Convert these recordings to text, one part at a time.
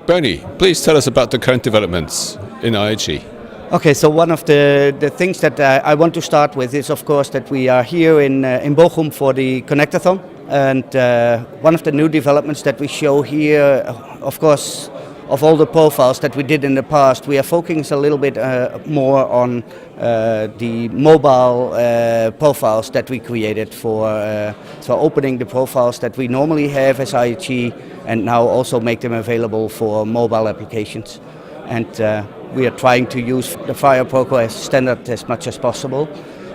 Bernie, please tell us about the current developments in IHE. Okay, so one of the things that I want to start with is, of course, that we are here in Bochum for the Connectathon. And one of the new developments that we show here, of course, of all the profiles that we did in the past, we are focusing a little bit more on the mobile profiles that we created for opening the profiles that we normally have as IHE and now also make them available for mobile applications. And we are trying to use the FHIR protocol as standard as much as possible.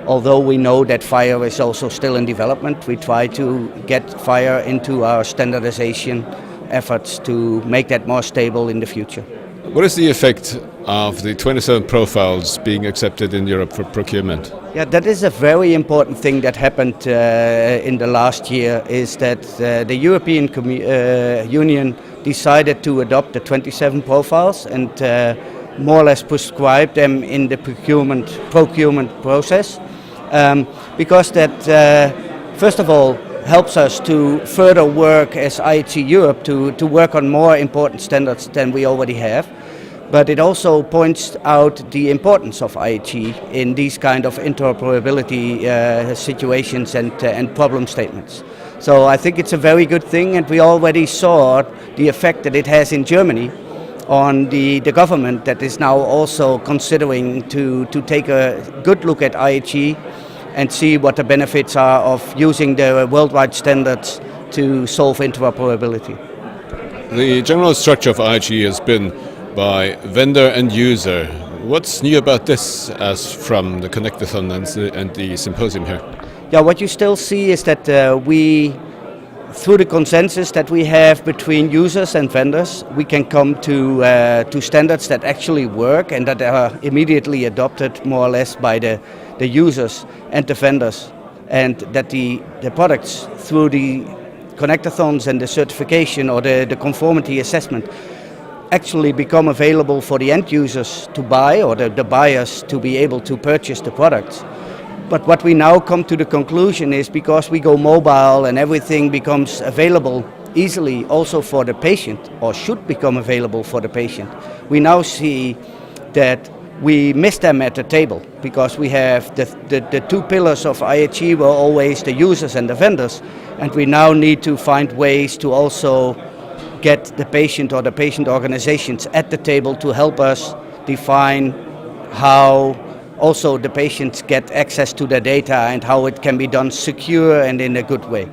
Although we know that FHIR is also still in development, we try to get FHIR into our standardization efforts to make that more stable in the future. What is the effect of the 27 profiles being accepted in Europe for procurement? Yeah, that is a very important thing that happened in the last year, is that the European Union decided to adopt the 27 profiles and more or less prescribe them in the procurement process, because that, first of all, helps us to further work as IHE Europe to work on more important standards than we already have. But it also points out the importance of IHE in these kind of interoperability situations and problem statements. So I think it's a very good thing, and we already saw the effect that it has in Germany on the government, that is now also considering to take a good look at IHE and see what the benefits are of using the worldwide standards to solve interoperability. The general structure of IHE has been by vendor and user. What's new about this as from the Connectathon and the symposium here? Yeah, what you still see is that we, through the consensus that we have between users and vendors, we can come to standards that actually work and that are immediately adopted more or less by the users and the vendors, and that the products, through the Connectathons and the certification or the conformity assessment, actually become available for the end users to buy, or the buyers to be able to purchase the products. But what we now come to the conclusion is, because we go mobile and everything becomes available easily also for the patient, or should become available for the patient, we now see that we miss them at the table, because we have the two pillars of IHE were always the users and the vendors, and we now need to find ways to also get the patient or the patient organizations at the table to help us define how also the patients get access to the data and how it can be done secure and in a good way.